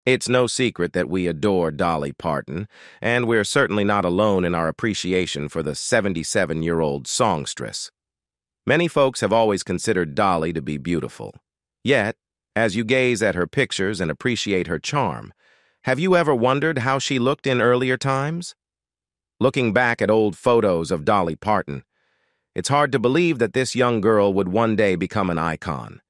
It's no secret that we adore Dolly Parton, and we're certainly not alone in our appreciation for the 77-year-old songstress. Many folks have always considered Dolly to be beautiful. Yet, as you gaze at her pictures and appreciate her charm, have you ever wondered how she looked in earlier times? Looking back at old photos of Dolly Parton, it's hard to believe that this young girl would one day become an icon.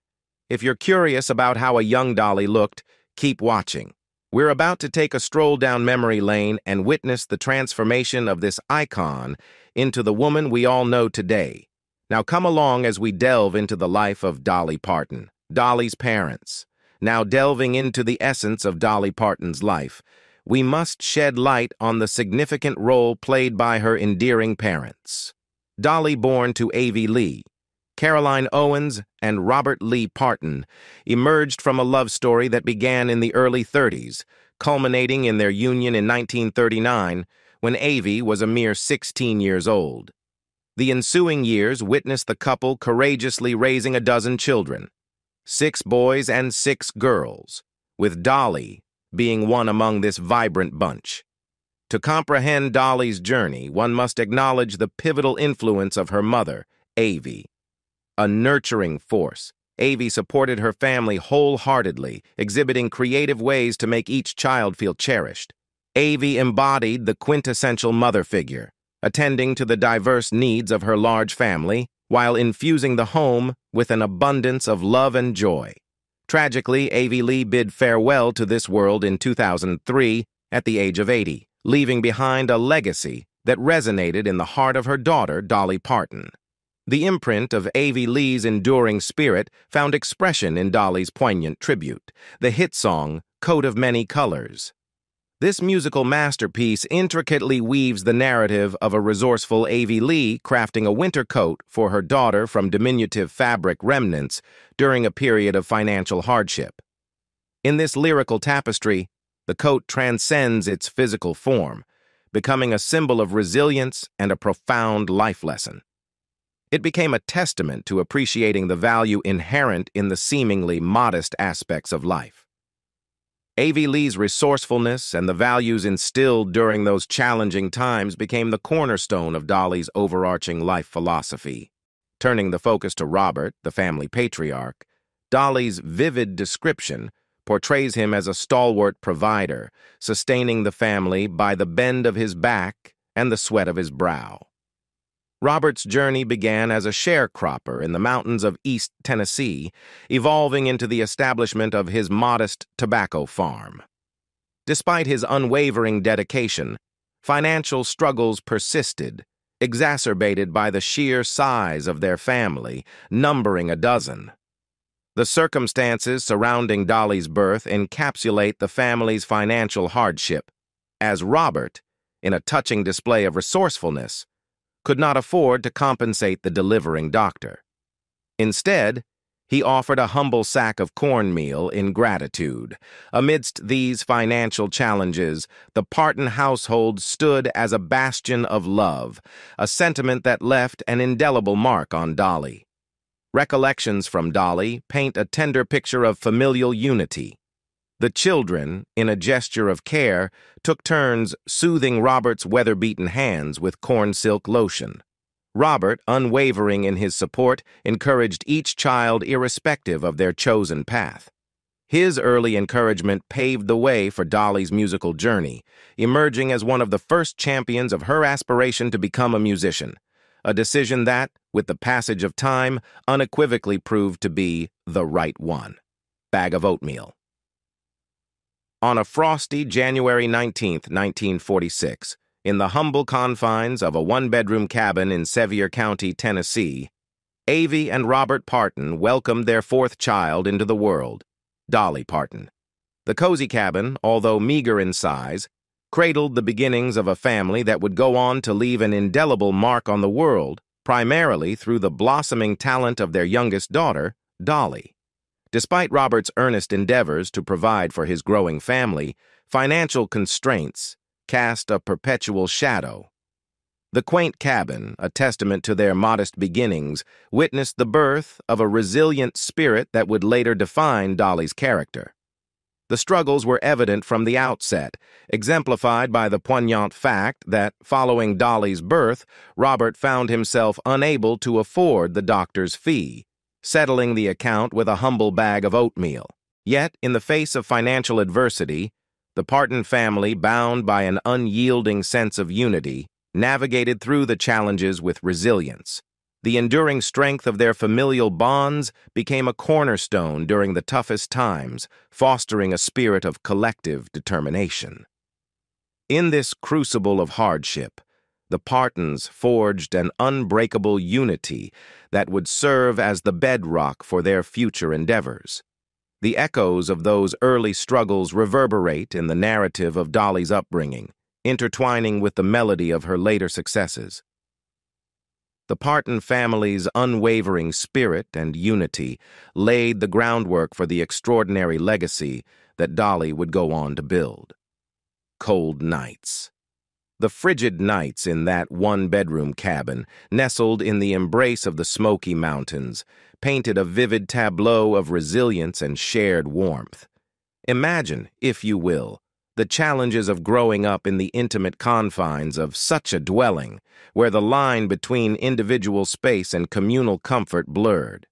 If you're curious about how a young Dolly looked, keep watching. We're about to take a stroll down memory lane and witness the transformation of this icon into the woman we all know today. Now come along as we delve into the life of Dolly Parton, Dolly's parents. Now delving into the essence of Dolly Parton's life, we must shed light on the significant role played by her endearing parents. Dolly, born to A.V. Lee, Caroline Owens, and Robert Lee Parton, emerged from a love story that began in the early 30s, culminating in their union in 1939 when A.V. was a mere 16 years old. The ensuing years witnessed the couple courageously raising a dozen children, 6 boys and 6 girls, with Dolly being one among this vibrant bunch. To comprehend Dolly's journey, one must acknowledge the pivotal influence of her mother, A.V. A nurturing force, A.V. supported her family wholeheartedly, exhibiting creative ways to make each child feel cherished. A.V. embodied the quintessential mother figure, attending to the diverse needs of her large family, while infusing the home with an abundance of love and joy. Tragically, A.V. Lee bid farewell to this world in 2003 at the age of 80, leaving behind a legacy that resonated in the heart of her daughter, Dolly Parton. The imprint of A.V. Lee's enduring spirit found expression in Dolly's poignant tribute, the hit song, Coat of Many Colors. This musical masterpiece intricately weaves the narrative of a resourceful A.V. Lee crafting a winter coat for her daughter from diminutive fabric remnants during a period of financial hardship. In this lyrical tapestry, the coat transcends its physical form, becoming a symbol of resilience and a profound life lesson. It became a testament to appreciating the value inherent in the seemingly modest aspects of life. A.V. Lee's resourcefulness and the values instilled during those challenging times became the cornerstone of Dolly's overarching life philosophy. Turning the focus to Robert, the family patriarch, Dolly's vivid description portrays him as a stalwart provider, sustaining the family by the bend of his back and the sweat of his brow. Robert's journey began as a sharecropper in the mountains of East Tennessee, evolving into the establishment of his modest tobacco farm. Despite his unwavering dedication, financial struggles persisted, exacerbated by the sheer size of their family, numbering a dozen. The circumstances surrounding Dolly's birth encapsulate the family's financial hardship, as Robert, in a touching display of resourcefulness, could not afford to compensate the delivering doctor. Instead, he offered a humble sack of cornmeal in gratitude. Amidst these financial challenges, the Parton household stood as a bastion of love, a sentiment that left an indelible mark on Dolly. Recollections from Dolly paint a tender picture of familial unity. The children, in a gesture of care, took turns soothing Robert's weather-beaten hands with corn silk lotion. Robert, unwavering in his support, encouraged each child irrespective of their chosen path. His early encouragement paved the way for Dolly's musical journey, emerging as one of the first champions of her aspiration to become a musician, a decision that, with the passage of time, unequivocally proved to be the right one. Bag of oatmeal. On a frosty January 19, 1946, in the humble confines of a one-bedroom cabin in Sevier County, Tennessee, A.V. and Robert Parton welcomed their 4th child into the world, Dolly Parton. The cozy cabin, although meager in size, cradled the beginnings of a family that would go on to leave an indelible mark on the world, primarily through the blossoming talent of their youngest daughter, Dolly. Despite Robert's earnest endeavors to provide for his growing family, financial constraints cast a perpetual shadow. The quaint cabin, a testament to their modest beginnings, witnessed the birth of a resilient spirit that would later define Dolly's character. The struggles were evident from the outset, exemplified by the poignant fact that, following Dolly's birth, Robert found himself unable to afford the doctor's fee, settling the account with a humble bag of oatmeal. Yet, in the face of financial adversity, the Parton family, bound by an unyielding sense of unity, navigated through the challenges with resilience. The enduring strength of their familial bonds became a cornerstone during the toughest times, fostering a spirit of collective determination. In this crucible of hardship, the Partons forged an unbreakable unity that would serve as the bedrock for their future endeavors. The echoes of those early struggles reverberate in the narrative of Dolly's upbringing, intertwining with the melody of her later successes. The Parton family's unwavering spirit and unity laid the groundwork for the extraordinary legacy that Dolly would go on to build. Cold nights. The frigid nights in that one-bedroom cabin, nestled in the embrace of the Smoky Mountains, painted a vivid tableau of resilience and shared warmth. Imagine, if you will, the challenges of growing up in the intimate confines of such a dwelling, where the line between individual space and communal comfort blurred.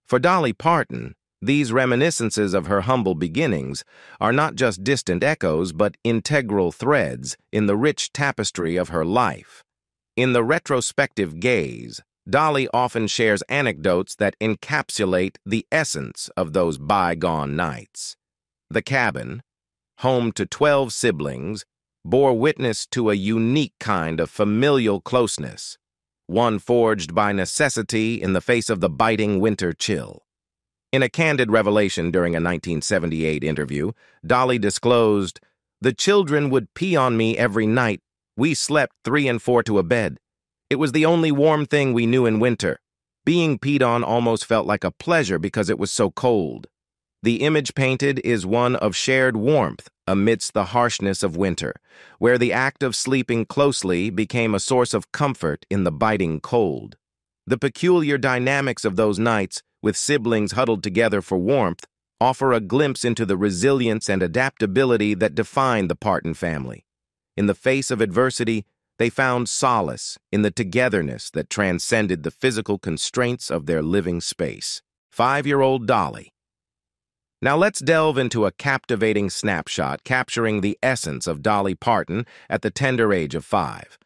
For Dolly Parton, these reminiscences of her humble beginnings are not just distant echoes but integral threads in the rich tapestry of her life. In the retrospective gaze, Dolly often shares anecdotes that encapsulate the essence of those bygone nights. The cabin, home to 12 siblings, bore witness to a unique kind of familial closeness, one forged by necessity in the face of the biting winter chill. In a candid revelation during a 1978 interview, Dolly disclosed, "The children would pee on me every night. We slept 3 and 4 to a bed. It was the only warm thing we knew in winter. Being peed on almost felt like a pleasure because it was so cold." The image painted is one of shared warmth amidst the harshness of winter, where the act of sleeping closely became a source of comfort in the biting cold. The peculiar dynamics of those nights, with siblings huddled together for warmth, offer a glimpse into the resilience and adaptability that defined the Parton family. In the face of adversity, they found solace in the togetherness that transcended the physical constraints of their living space. 5-year-old Dolly. Now let's delve into a captivating snapshot capturing the essence of Dolly Parton at the tender age of 5.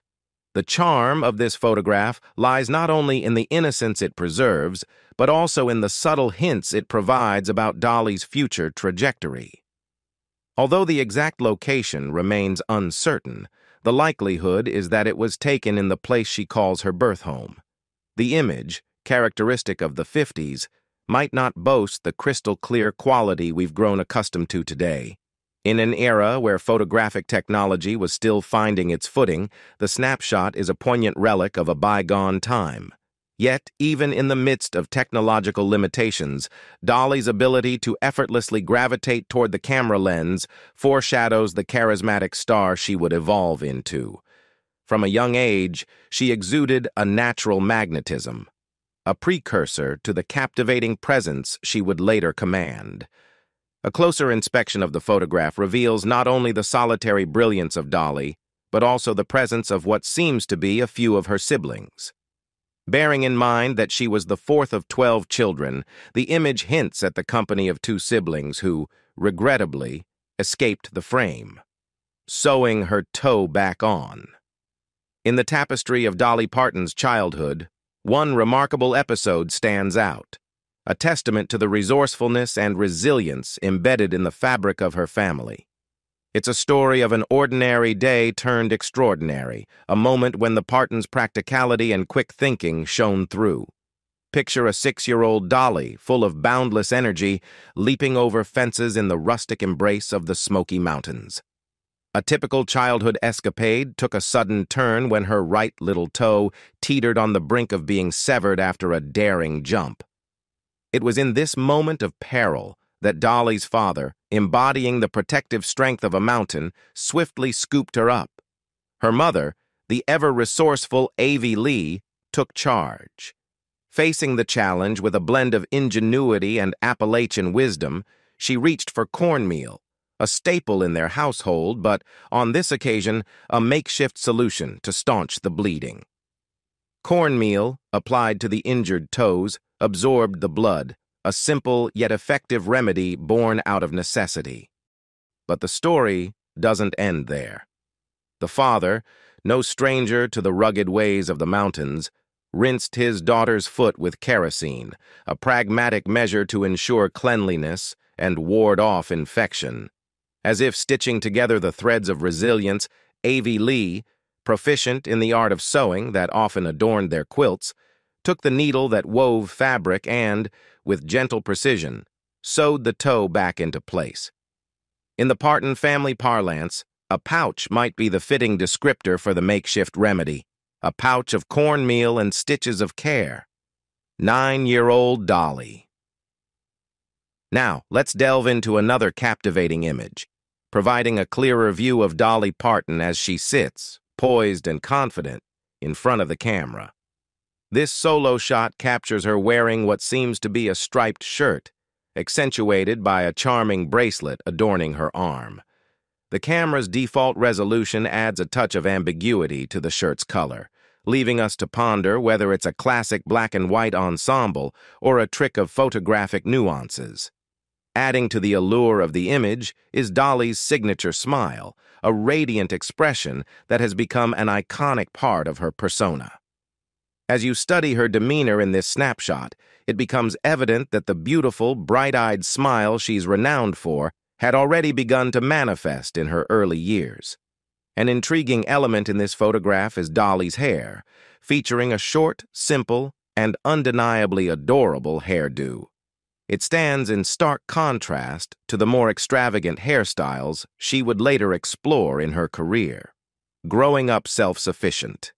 The charm of this photograph lies not only in the innocence it preserves, but also in the subtle hints it provides about Dolly's future trajectory. Although the exact location remains uncertain, the likelihood is that it was taken in the place she calls her birth home. The image, characteristic of the 50s, might not boast the crystal-clear quality we've grown accustomed to today. In an era where photographic technology was still finding its footing, the snapshot is a poignant relic of a bygone time. Yet, even in the midst of technological limitations, Dolly's ability to effortlessly gravitate toward the camera lens foreshadows the charismatic star she would evolve into. From a young age, she exuded a natural magnetism, a precursor to the captivating presence she would later command. A closer inspection of the photograph reveals not only the solitary brilliance of Dolly, but also the presence of what seems to be a few of her siblings. Bearing in mind that she was the 4th of 12 children, the image hints at the company of 2 siblings who, regrettably, escaped the frame, sewing her toe back on. In the tapestry of Dolly Parton's childhood, one remarkable episode stands out, a testament to the resourcefulness and resilience embedded in the fabric of her family. It's a story of an ordinary day turned extraordinary, a moment when the Partons' practicality and quick thinking shone through. Picture a 6-year-old Dolly, full of boundless energy, leaping over fences in the rustic embrace of the Smoky Mountains. A typical childhood escapade took a sudden turn when her right little toe teetered on the brink of being severed after a daring jump. It was in this moment of peril that Dolly's father, embodying the protective strength of a mountain, swiftly scooped her up. Her mother, the ever-resourceful Avie Lee, took charge. Facing the challenge with a blend of ingenuity and Appalachian wisdom, she reached for cornmeal, a staple in their household, but on this occasion, a makeshift solution to staunch the bleeding. Cornmeal, applied to the injured toes, absorbed the blood, a simple yet effective remedy born out of necessity. But the story doesn't end there. The father, no stranger to the rugged ways of the mountains, rinsed his daughter's foot with kerosene, a pragmatic measure to ensure cleanliness and ward off infection. As if stitching together the threads of resilience, A.V. Lee, proficient in the art of sewing that often adorned their quilts, took the needle that wove fabric and, with gentle precision, sewed the toe back into place. In the Parton family parlance, a pouch might be the fitting descriptor for the makeshift remedy, a pouch of cornmeal and stitches of care. 9-year-old Dolly. Now, let's delve into another captivating image, providing a clearer view of Dolly Parton as she sits, poised and confident, in front of the camera. This solo shot captures her wearing what seems to be a striped shirt, accentuated by a charming bracelet adorning her arm. The camera's default resolution adds a touch of ambiguity to the shirt's color, leaving us to ponder whether it's a classic black and white ensemble or a trick of photographic nuances. Adding to the allure of the image is Dolly's signature smile, a radiant expression that has become an iconic part of her persona. As you study her demeanor in this snapshot, it becomes evident that the beautiful, bright-eyed smile she's renowned for had already begun to manifest in her early years. An intriguing element in this photograph is Dolly's hair, featuring a short, simple, and undeniably adorable hairdo. It stands in stark contrast to the more extravagant hairstyles she would later explore in her career. Growing up self-sufficient.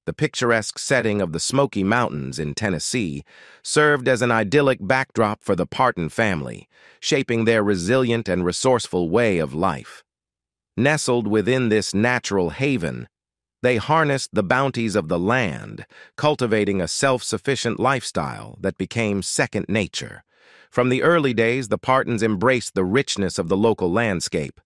The picturesque setting of the Smoky Mountains in Tennessee served as an idyllic backdrop for the Parton family, shaping their resilient and resourceful way of life. Nestled within this natural haven, they harnessed the bounties of the land, cultivating a self-sufficient lifestyle that became second nature. From the early days, the Partons embraced the richness of the local landscape.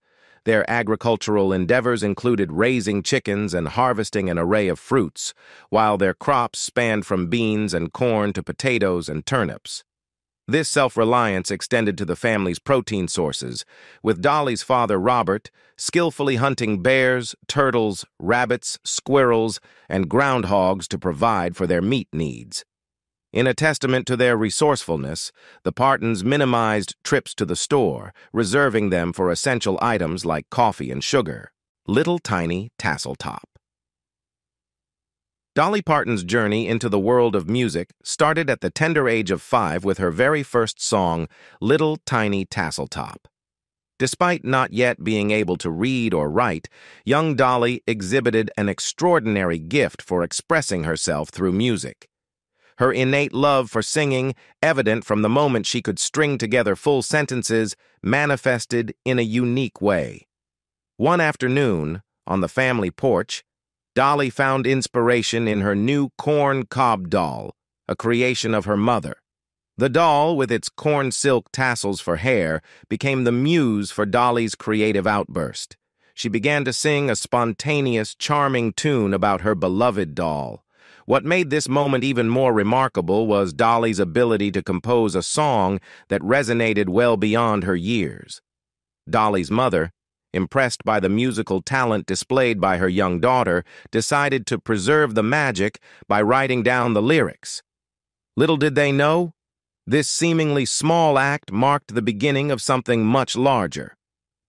Their agricultural endeavors included raising chickens and harvesting an array of fruits, while their crops spanned from beans and corn to potatoes and turnips. This self-reliance extended to the family's protein sources, with Dolly's father, Robert, skillfully hunting bears, turtles, rabbits, squirrels, and groundhogs to provide for their meat needs. In a testament to their resourcefulness, the Partons minimized trips to the store, reserving them for essential items like coffee and sugar. Little tiny Tassel top. Dolly Parton's journey into the world of music started at the tender age of 5 with her very first song, Little Tiny Tassel Top. Despite not yet being able to read or write, young Dolly exhibited an extraordinary gift for expressing herself through music. Her innate love for singing, evident from the moment she could string together full sentences, manifested in a unique way. One afternoon, on the family porch, Dolly found inspiration in her new corn cob doll, a creation of her mother. The doll, with its corn silk tassels for hair, became the muse for Dolly's creative outburst. She began to sing a spontaneous, charming tune about her beloved doll. What made this moment even more remarkable was Dolly's ability to compose a song that resonated well beyond her years. Dolly's mother, impressed by the musical talent displayed by her young daughter, decided to preserve the magic by writing down the lyrics. Little did they know, this seemingly small act marked the beginning of something much larger.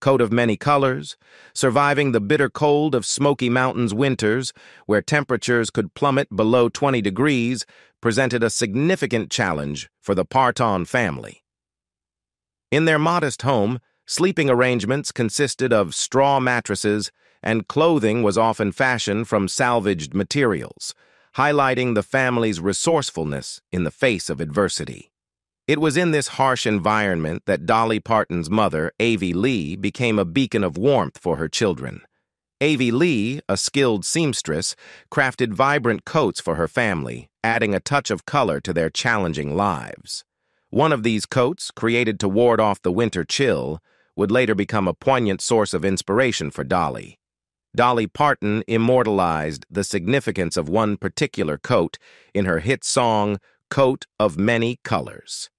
Coat of many colors, surviving the bitter cold of Smoky Mountains winters, where temperatures could plummet below 20 degrees, presented a significant challenge for the Parton family. In their modest home, sleeping arrangements consisted of straw mattresses, and clothing was often fashioned from salvaged materials, highlighting the family's resourcefulness in the face of adversity. It was in this harsh environment that Dolly Parton's mother, A.V. Lee, became a beacon of warmth for her children. A.V. Lee, a skilled seamstress, crafted vibrant coats for her family, adding a touch of color to their challenging lives. One of these coats, created to ward off the winter chill, would later become a poignant source of inspiration for Dolly. Dolly Parton immortalized the significance of one particular coat in her hit song, Coat of Many Colors.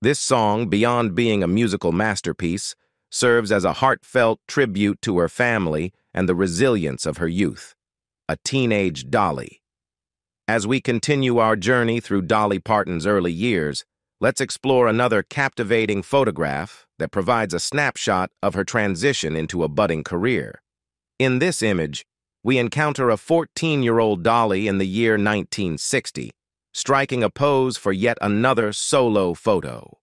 This song, beyond being a musical masterpiece, serves as a heartfelt tribute to her family and the resilience of her youth. A Teenage Dolly. As we continue our journey through Dolly Parton's early years, let's explore another captivating photograph that provides a snapshot of her transition into a budding career. In this image, we encounter a 14-year-old Dolly in the year 1960, striking a pose for yet another solo photo.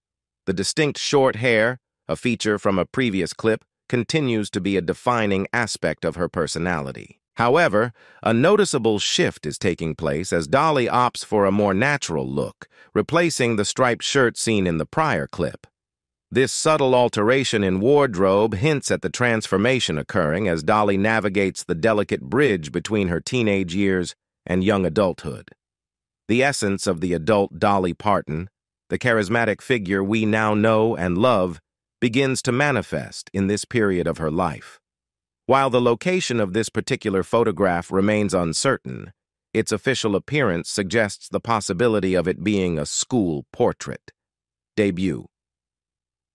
The distinct short hair, a feature from a previous clip, continues to be a defining aspect of her personality. However, a noticeable shift is taking place as Dolly opts for a more natural look, replacing the striped shirt seen in the prior clip. This subtle alteration in wardrobe hints at the transformation occurring as Dolly navigates the delicate bridge between her teenage years and young adulthood. The essence of the adult Dolly Parton, the charismatic figure we now know and love, begins to manifest in this period of her life. While the location of this particular photograph remains uncertain, its official appearance suggests the possibility of it being a school portrait. Debut.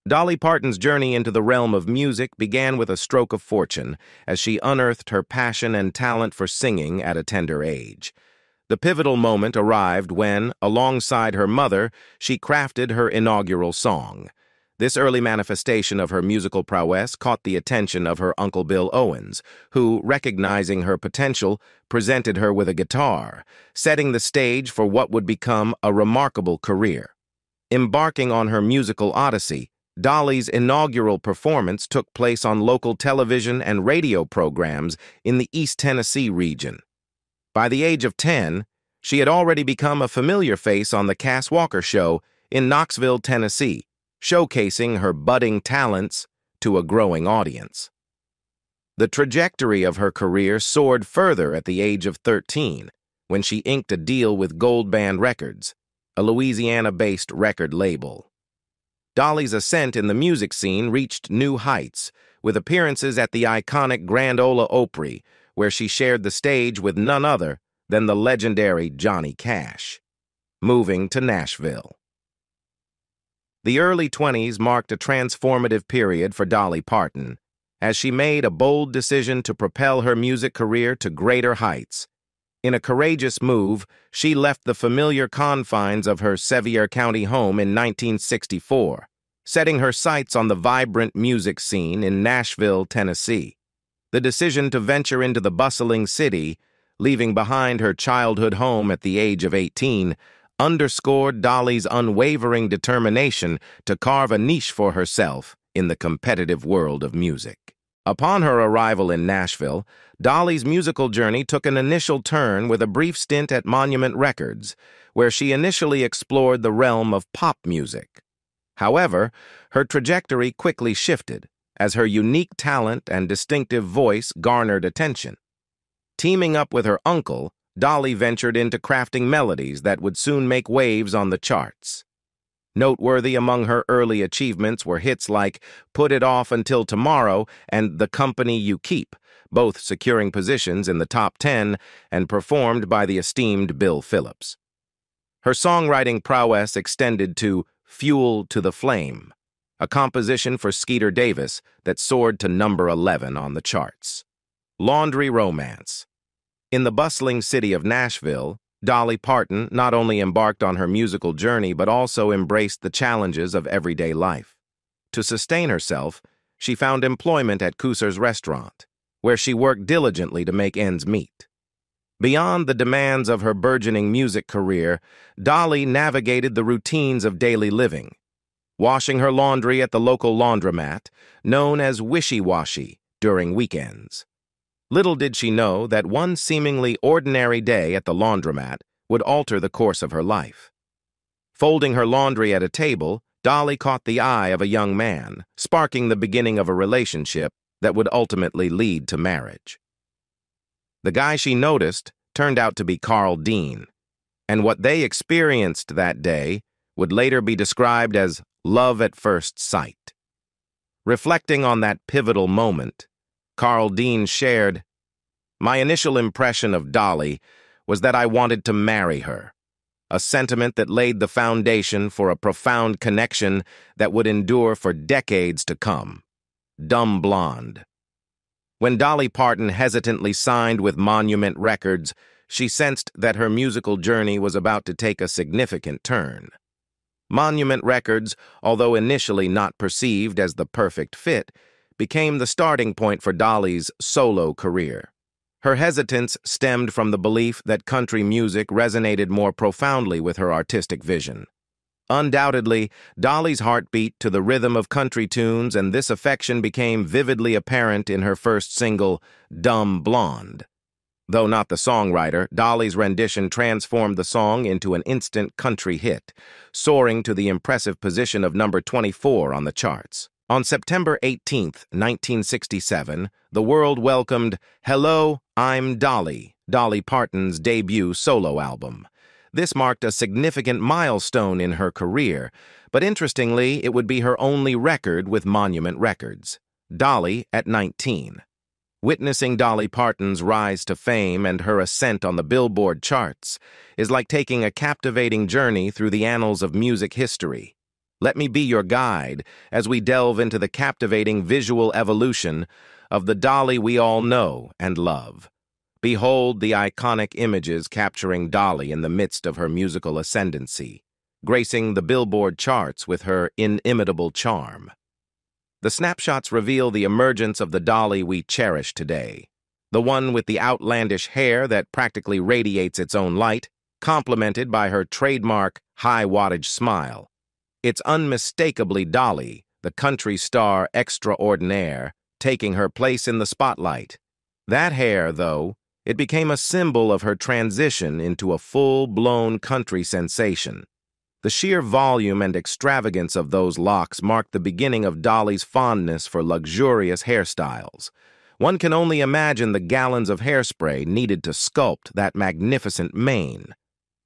Dolly Parton's journey into the realm of music began with a stroke of fortune as she unearthed her passion and talent for singing at a tender age. The pivotal moment arrived when, alongside her mother, she crafted her inaugural song. This early manifestation of her musical prowess caught the attention of her Uncle Bill Owens, who, recognizing her potential, presented her with a guitar, setting the stage for what would become a remarkable career. Embarking on her musical odyssey, Dolly's inaugural performance took place on local television and radio programs in the East Tennessee region. By the age of 10, she had already become a familiar face on the Cass Walker Show in Knoxville, Tennessee, showcasing her budding talents to a growing audience. The trajectory of her career soared further at the age of 13, when she inked a deal with Gold Band Records, a Louisiana-based record label. Dolly's ascent in the music scene reached new heights, with appearances at the iconic Grand Ole Opry, where she shared the stage with none other than the legendary Johnny Cash. Moving to Nashville. The early 20s marked a transformative period for Dolly Parton, as she made a bold decision to propel her music career to greater heights. In a courageous move, she left the familiar confines of her Sevier County home in 1964, setting her sights on the vibrant music scene in Nashville, Tennessee. The decision to venture into the bustling city, leaving behind her childhood home at the age of 18, underscored Dolly's unwavering determination to carve a niche for herself in the competitive world of music. Upon her arrival in Nashville, Dolly's musical journey took an initial turn with a brief stint at Monument Records, where she initially explored the realm of pop music. However, her trajectory quickly shifted, as her unique talent and distinctive voice garnered attention. Teaming up with her uncle, Dolly ventured into crafting melodies that would soon make waves on the charts. Noteworthy among her early achievements were hits like Put It Off Until Tomorrow and The Company You Keep, both securing positions in the top 10 and performed by the esteemed Bill Phillips. Her songwriting prowess extended to Fuel to the Flame, a composition for Skeeter Davis that soared to number 11 on the charts. Laundry Romance. In the bustling city of Nashville, Dolly Parton not only embarked on her musical journey but also embraced the challenges of everyday life. To sustain herself, she found employment at Cooser's restaurant, where she worked diligently to make ends meet. Beyond the demands of her burgeoning music career, Dolly navigated the routines of daily living, washing her laundry at the local laundromat, known as Wishy-Washy, during weekends. Little did she know that one seemingly ordinary day at the laundromat would alter the course of her life. Folding her laundry at a table, Dolly caught the eye of a young man, sparking the beginning of a relationship that would ultimately lead to marriage. The guy she noticed turned out to be Carl Dean, and what they experienced that day would later be described as love at first sight. Reflecting on that pivotal moment, Carl Dean shared, "My initial impression of Dolly was that I wanted to marry her, a sentiment that laid the foundation for a profound connection that would endure for decades to come." Dumb Blonde. When Dolly Parton hesitantly signed with Monument Records, she sensed that her musical journey was about to take a significant turn. Monument Records, although initially not perceived as the perfect fit, became the starting point for Dolly's solo career. Her hesitance stemmed from the belief that country music resonated more profoundly with her artistic vision. Undoubtedly, Dolly's heart beat to the rhythm of country tunes, and this affection became vividly apparent in her first single, Dumb Blonde. Though not the songwriter, Dolly's rendition transformed the song into an instant country hit, soaring to the impressive position of number 24 on the charts. On September 18, 1967, the world welcomed Hello, I'm Dolly, Dolly Parton's debut solo album. This marked a significant milestone in her career, but interestingly, it would be her only record with Monument Records. Dolly at 19. Witnessing Dolly Parton's rise to fame and her ascent on the Billboard charts is like taking a captivating journey through the annals of music history. Let me be your guide as we delve into the captivating visual evolution of the Dolly we all know and love. Behold the iconic images capturing Dolly in the midst of her musical ascendancy, gracing the Billboard charts with her inimitable charm. The snapshots reveal the emergence of the Dolly we cherish today, the one with the outlandish hair that practically radiates its own light, complemented by her trademark high-wattage smile. It's unmistakably Dolly, the country star extraordinaire, taking her place in the spotlight. That hair, though, it became a symbol of her transition into a full-blown country sensation. The sheer volume and extravagance of those locks marked the beginning of Dolly's fondness for luxurious hairstyles. One can only imagine the gallons of hairspray needed to sculpt that magnificent mane,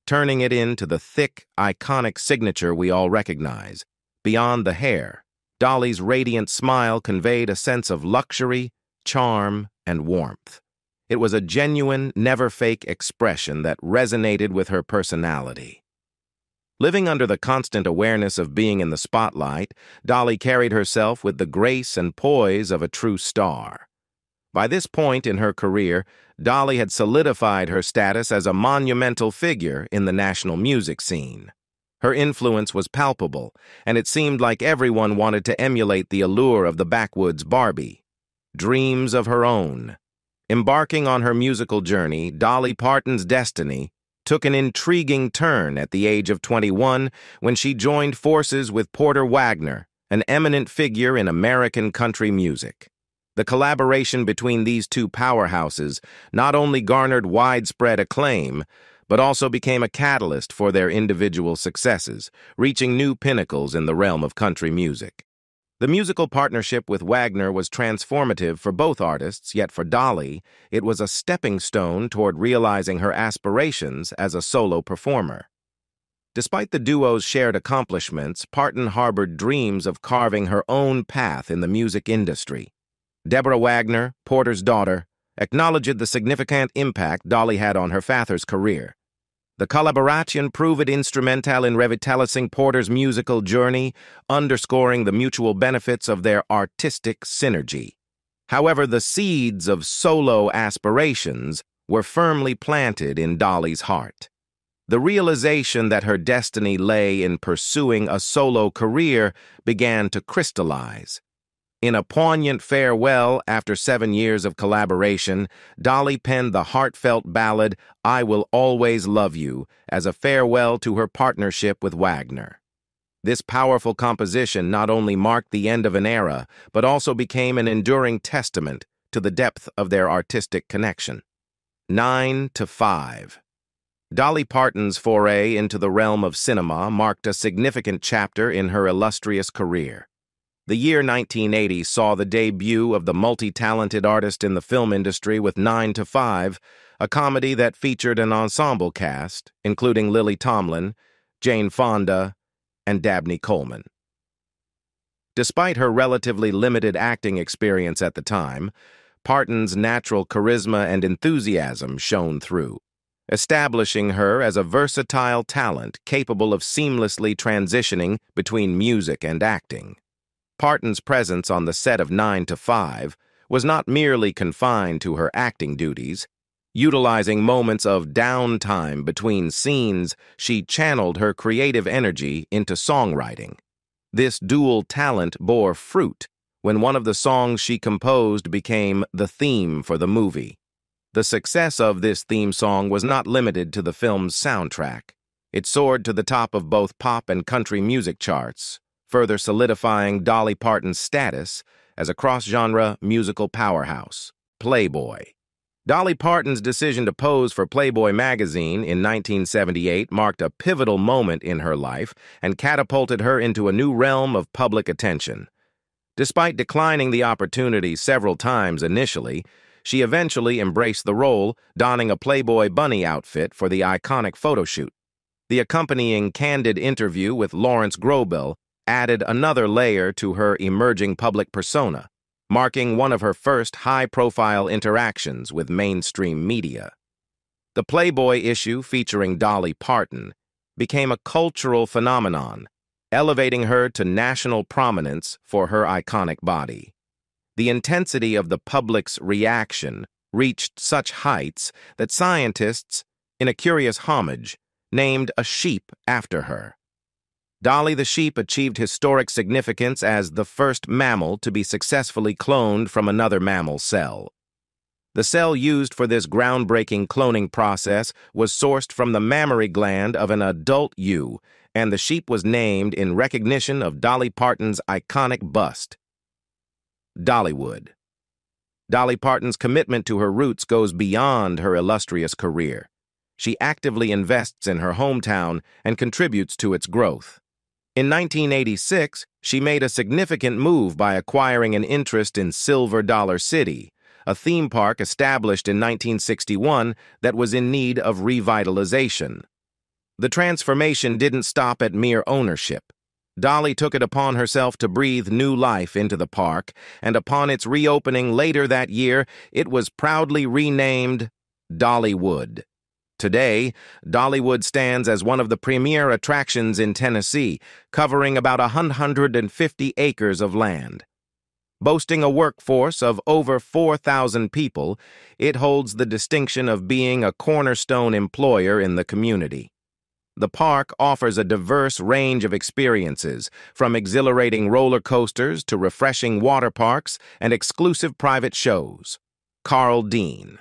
turning it into the thick, iconic signature we all recognize. Beyond the hair, Dolly's radiant smile conveyed a sense of luxury, charm, and warmth. It was a genuine, never-fake expression that resonated with her personality. Living under the constant awareness of being in the spotlight, Dolly carried herself with the grace and poise of a true star. By this point in her career, Dolly had solidified her status as a monumental figure in the national music scene. Her influence was palpable, and it seemed like everyone wanted to emulate the allure of the backwoods Barbie. Dreams of her own. Embarking on her musical journey, Dolly Parton's destiny took an intriguing turn at the age of 21 when she joined forces with Porter Wagoner, an eminent figure in American country music. The collaboration between these two powerhouses not only garnered widespread acclaim, but also became a catalyst for their individual successes, reaching new pinnacles in the realm of country music. The musical partnership with Wagoner was transformative for both artists, yet for Dolly, it was a stepping stone toward realizing her aspirations as a solo performer. Despite the duo's shared accomplishments, Parton harbored dreams of carving her own path in the music industry. Deborah Wagoner, Porter's daughter, acknowledged the significant impact Dolly had on her father's career. The collaboration proved instrumental in revitalizing Porter's musical journey, underscoring the mutual benefits of their artistic synergy. However, the seeds of solo aspirations were firmly planted in Dolly's heart. The realization that her destiny lay in pursuing a solo career began to crystallize. In a poignant farewell after 7 years of collaboration, Dolly penned the heartfelt ballad, I Will Always Love You, as a farewell to her partnership with Wagoner. This powerful composition not only marked the end of an era, but also became an enduring testament to the depth of their artistic connection. 9 to 5. Dolly Parton's foray into the realm of cinema marked a significant chapter in her illustrious career. The year 1980 saw the debut of the multi-talented artist in the film industry with 9 to 5, a comedy that featured an ensemble cast, including Lily Tomlin, Jane Fonda, and Dabney Coleman. Despite her relatively limited acting experience at the time, Parton's natural charisma and enthusiasm shone through, establishing her as a versatile talent capable of seamlessly transitioning between music and acting. Parton's presence on the set of 9 to 5 was not merely confined to her acting duties. Utilizing moments of downtime between scenes, she channeled her creative energy into songwriting. This dual talent bore fruit when one of the songs she composed became the theme for the movie. The success of this theme song was not limited to the film's soundtrack. It soared to the top of both pop and country music charts, further solidifying Dolly Parton's status as a cross-genre musical powerhouse. Playboy. Dolly Parton's decision to pose for Playboy magazine in 1978 marked a pivotal moment in her life and catapulted her into a new realm of public attention. Despite declining the opportunity several times initially, she eventually embraced the role, donning a Playboy bunny outfit for the iconic photo shoot. The accompanying candid interview with Lawrence Grobel added another layer to her emerging public persona, marking one of her first high-profile interactions with mainstream media. The Playboy issue featuring Dolly Parton became a cultural phenomenon, elevating her to national prominence for her iconic body. The intensity of the public's reaction reached such heights that scientists, in a curious homage, named a sheep after her. Dolly the sheep achieved historic significance as the first mammal to be successfully cloned from another mammal cell. The cell used for this groundbreaking cloning process was sourced from the mammary gland of an adult ewe, and the sheep was named in recognition of Dolly Parton's iconic bust. Dollywood. Dolly Parton's commitment to her roots goes beyond her illustrious career. She actively invests in her hometown and contributes to its growth. In 1986, she made a significant move by acquiring an interest in Silver Dollar City, a theme park established in 1961 that was in need of revitalization. The transformation didn't stop at mere ownership. Dolly took it upon herself to breathe new life into the park, and upon its reopening later that year, it was proudly renamed Dollywood. Today, Dollywood stands as one of the premier attractions in Tennessee, covering about 150 acres of land. Boasting a workforce of over 4,000 people, it holds the distinction of being a cornerstone employer in the community. The park offers a diverse range of experiences, from exhilarating roller coasters to refreshing water parks and exclusive private shows. Carl Dean.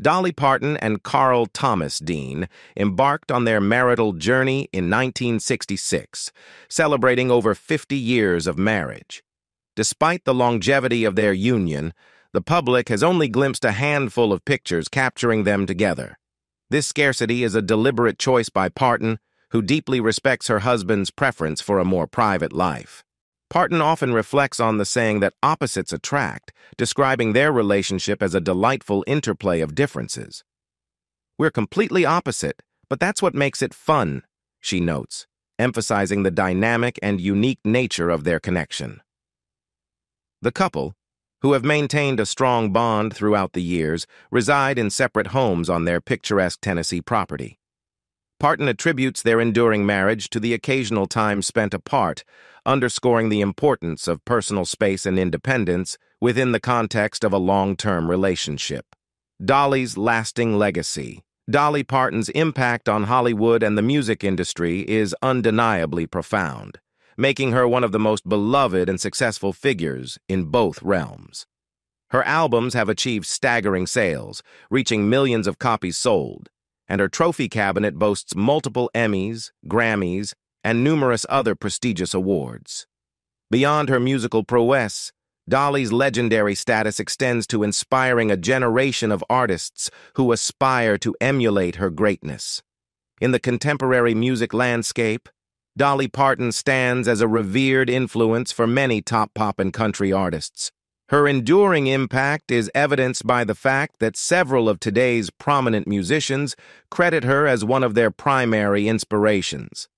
Dolly Parton and Carl Thomas Dean embarked on their marital journey in 1966, celebrating over 50 years of marriage. Despite the longevity of their union, the public has only glimpsed a handful of pictures capturing them together. This scarcity is a deliberate choice by Parton, who deeply respects her husband's preference for a more private life. Parton often reflects on the saying that opposites attract, describing their relationship as a delightful interplay of differences. "We're completely opposite, but that's what makes it fun," she notes, emphasizing the dynamic and unique nature of their connection. The couple, who have maintained a strong bond throughout the years, reside in separate homes on their picturesque Tennessee property. Parton attributes their enduring marriage to the occasional time spent apart, underscoring the importance of personal space and independence within the context of a long-term relationship. Dolly's lasting legacy. Dolly Parton's impact on Hollywood and the music industry is undeniably profound, making her one of the most beloved and successful figures in both realms. Her albums have achieved staggering sales, reaching millions of copies sold, and her trophy cabinet boasts multiple Emmys, Grammys, and numerous other prestigious awards. Beyond her musical prowess, Dolly's legendary status extends to inspiring a generation of artists who aspire to emulate her greatness. In the contemporary music landscape, Dolly Parton stands as a revered influence for many top pop and country artists. Her enduring impact is evidenced by the fact that several of today's prominent musicians credit her as one of their primary inspirations.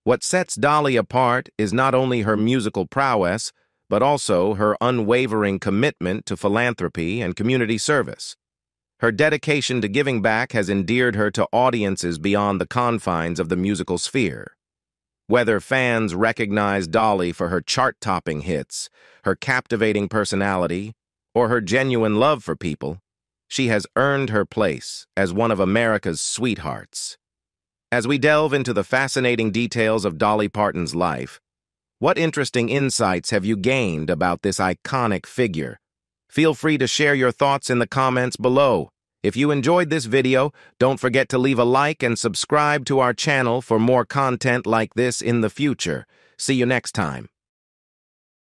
What sets Dolly apart is not only her musical prowess, but also her unwavering commitment to philanthropy and community service. Her dedication to giving back has endeared her to audiences beyond the confines of the musical sphere. Whether fans recognize Dolly for her chart-topping hits, her captivating personality, or her genuine love for people, she has earned her place as one of America's sweethearts. As we delve into the fascinating details of Dolly Parton's life, what interesting insights have you gained about this iconic figure? Feel free to share your thoughts in the comments below. If you enjoyed this video, don't forget to leave a like and subscribe to our channel for more content like this in the future. See you next time.